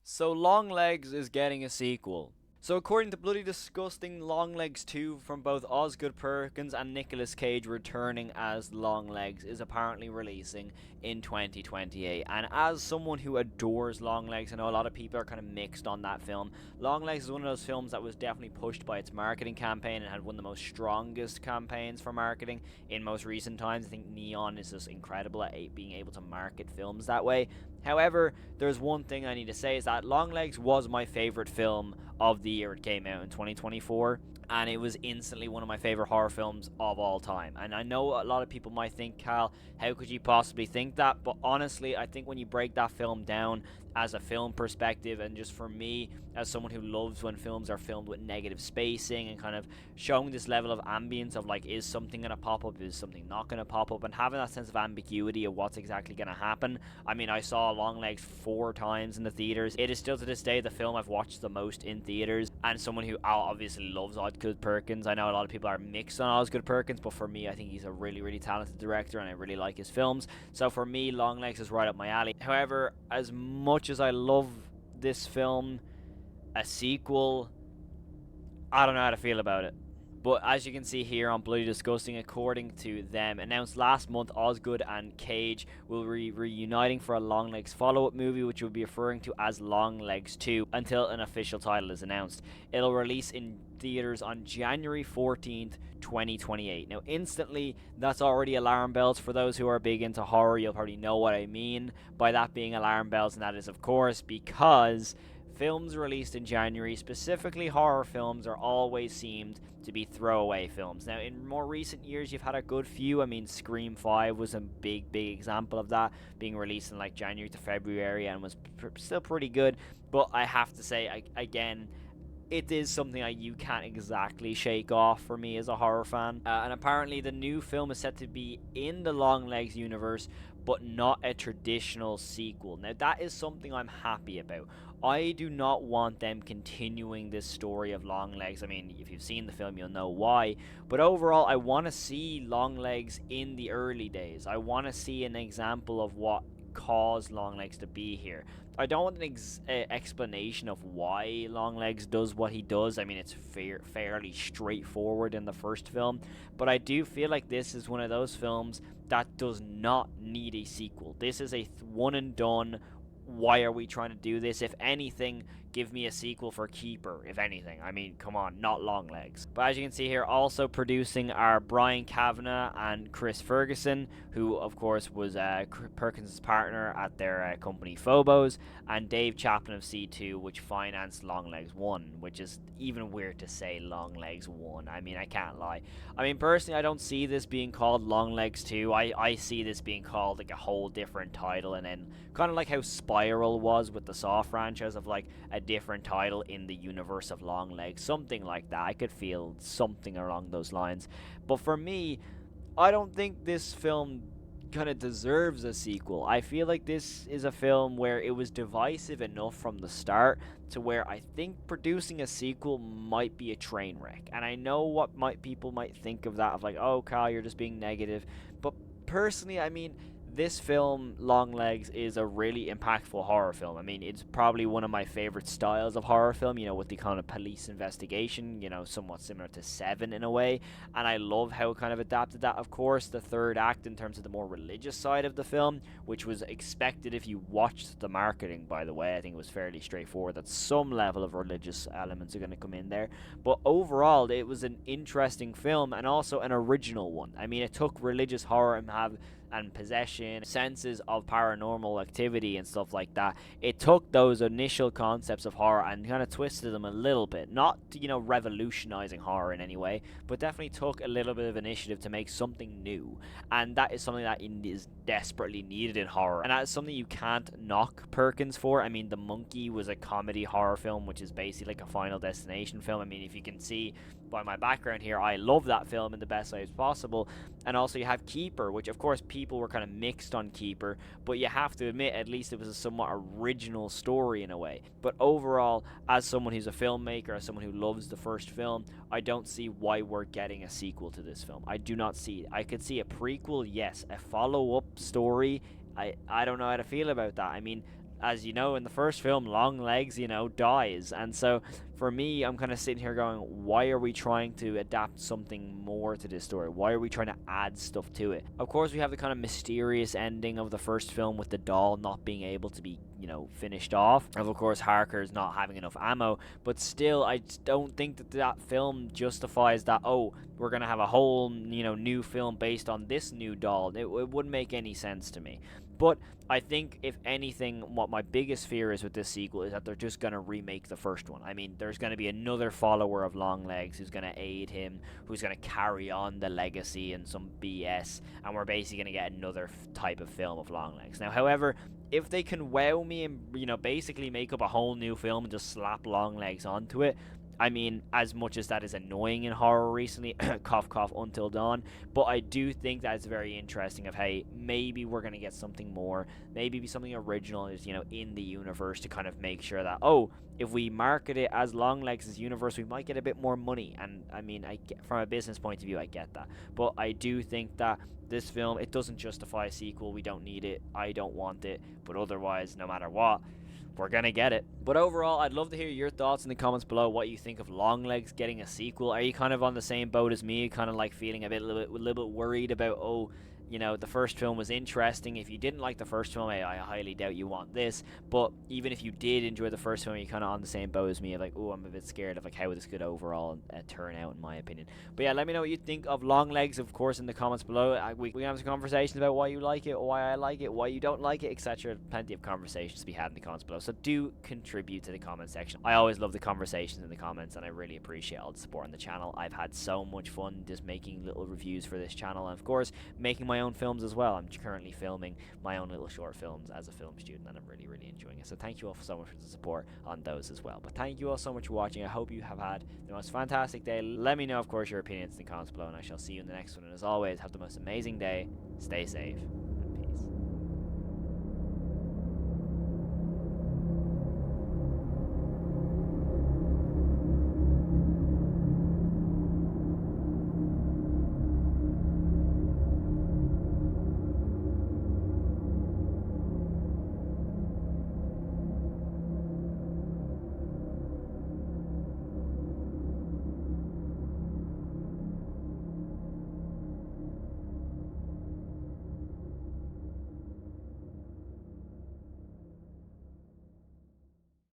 So Longlegs is getting a sequel. So according to Bloody Disgusting, Longlegs 2 from both Osgood Perkins and Nicolas Cage returning as Longlegs is apparently releasing in 2028. And as someone who adores Longlegs, I know a lot of people are kind of mixed on that film. Longlegs is one of those films that was definitely pushed by its marketing campaign and had one of the most strongest campaigns for marketing in most recent times. I think Neon is just incredible at being able to market films that way. However, there's one thing I need to say is that Longlegs was my favorite film of the year it came out in 2024, and it was instantly one of my favorite horror films of all time. And I know a lot of people might think, Cal, how could you possibly think that? But honestly, I think when you break that film down as a film perspective, and just for me, as someone who loves when films are filmed with negative spacing and kind of showing this level of ambience of like, is something going to pop up, is something not going to pop up, and having that sense of ambiguity of what's exactly going to happen. I mean, I saw Longlegs 4 times in the theaters. It is still to this day the film I've watched the most in theaters, and someone who obviously loves Osgood Perkins. I know a lot of people are mixed on Osgood Perkins, but for me, I think he's a really, really talented director, and I really like his films. So for me, Longlegs is right up my alley. However, as much as I love this film, a sequel, I don't know how to feel about it. But as you can see here on Bloody Disgusting, according to them, announced last month, Osgood and Cage will be reuniting for a Longlegs follow-up movie, which will be referring to as Longlegs 2 until an official title is announced. It'll release in theaters on January 14th, 2028. Now, instantly, that's already alarm bells for those who are big into horror. You'll probably know what I mean by that being alarm bells, and that is, of course, because films released in January, specifically horror films, are always seemed to be throwaway films. Now, in more recent years, you've had a good few. I mean, Scream 5 was a big example of that, being released in like January to February and was still pretty good. But I have to say, again, it is something that you can't exactly shake off for me as a horror fan. And apparently, the new film is set to be in the Longlegs universe, but not a traditional sequel. Now, that is something I'm happy about. I do not want them continuing this story of Longlegs. I mean, if you've seen the film, you'll know why. But overall, I want to see Longlegs in the early days. I want to see an example of what caused Longlegs to be here. I don't want an explanation of why Longlegs does what he does. I mean, it's fairly straightforward in the first film, but I do feel like this is one of those films that does not need a sequel. This is a one and done. Why are we trying to do this? If anything, give me a sequel for Keeper, if anything. I mean, come on, not Longlegs. But as you can see here, also producing are Brian Kavanagh and Chris Ferguson, who, of course, was Perkins' partner at their company Phobos, and Dave Chapman of C2, which financed Longlegs 1, which is even weird to say Longlegs 1. I mean, I can't lie. I mean, personally, I don't see this being called Longlegs 2. I see this being called like a whole different title, and then kind of like how Spiral was with the Saw franchise, of like a different title in the universe of Longlegs, something like that. I could feel something along those lines. But for me, I don't think this film kind of deserves a sequel. I feel like this is a film where it was divisive enough from the start to where I think producing a sequel might be a train wreck. And I know what people might think of that, of like, oh, Kyle, you're just being negative. But personally, I mean, this film, Longlegs, is a really impactful horror film. I mean, it's probably one of my favorite styles of horror film, with the kind of police investigation, somewhat similar to Seven in a way. And I love how it kind of adapted that. Of course, the third act, in terms of the more religious side of the film, which was expected if you watched the marketing, by the way, I think it was fairly straightforward that some level of religious elements are going to come in there. But overall, it was an interesting film and also an original one. I mean, it took religious horror and possession, senses of paranormal activity and stuff like that. It took those initial concepts of horror and kind of twisted them a little bit. Not, revolutionizing horror in any way, but definitely took a little bit of initiative to make something new. And that is something that is desperately needed in horror. And that is something you can't knock Perkins for. I mean, The Monkey was a comedy horror film, which is basically like a Final Destination film. I mean, if you can see by my background here, I love that film in the best ways possible. And also you have Keeper, which of course people were kind of mixed on Keeper, but you have to admit at least it was a somewhat original story in a way. But overall, as someone who's a filmmaker, as someone who loves the first film, I don't see why we're getting a sequel to this film. I do not see it. I could see a prequel, yes. A follow-up story, I don't know how to feel about that. I mean, as you know, in the first film, Longlegs, dies. And so for me, I'm kind of sitting here going, why are we trying to adapt something more to this story? Why are we trying to add stuff to it? Of course, we have the kind of mysterious ending of the first film with the doll not being able to be, finished off. Of course, Harker's not having enough ammo, but still, I don't think that film justifies that, oh, we're going to have a whole, new film based on this new doll. It wouldn't make any sense to me. But I think, if anything, what my biggest fear is with this sequel is that they're just going to remake the first one. I mean, there's going to be another follower of Longlegs who's going to aid him, who's going to carry on the legacy and some BS, and we're basically going to get another type of film of Longlegs. Now, however, if they can wow me and, basically make up a whole new film and just slap Longlegs onto it, I mean, as much as that is annoying in horror recently, cough cough Until Dawn, but I do think that it's very interesting of, hey, maybe we're going to get something more, maybe be something original is, in the universe to kind of make sure that, oh, if we market it as Longlegs' universe, we might get a bit more money. And I mean, from a business point of view, I get that, but I do think that this film, it doesn't justify a sequel. We don't need it. I don't want it, but otherwise, no matter what, we're gonna get it. But overall, I'd love to hear your thoughts in the comments below. What you think of Longlegs getting a sequel? Are you kind of on the same boat as me, kind of like feeling a little bit worried about, oh, the first film was interesting. If you didn't like the first film, I highly doubt you want this. But even if you did enjoy the first film, you're kind of on the same boat as me, of like, oh, I'm a bit scared of like how this could overall turn out, in my opinion. But yeah, let me know what you think of Longlegs, of course, in the comments below. We can have some conversations about why you like it, why I like it, why you don't like it, etc. Plenty of conversations to be had in the comments below. So do contribute to the comment section. I always love the conversations in the comments, and I really appreciate all the support on the channel. I've had so much fun just making little reviews for this channel, and of course, making my own films as well. I'm currently filming my own little short films as a film student, and I'm really, really enjoying it. So thank you all so much for the support on those as well. But thank you all so much for watching. I hope you have had the most fantastic day. Let me know, of course, your opinions in the comments below, and I shall see you in the next one. And as always, have the most amazing day. Stay safe.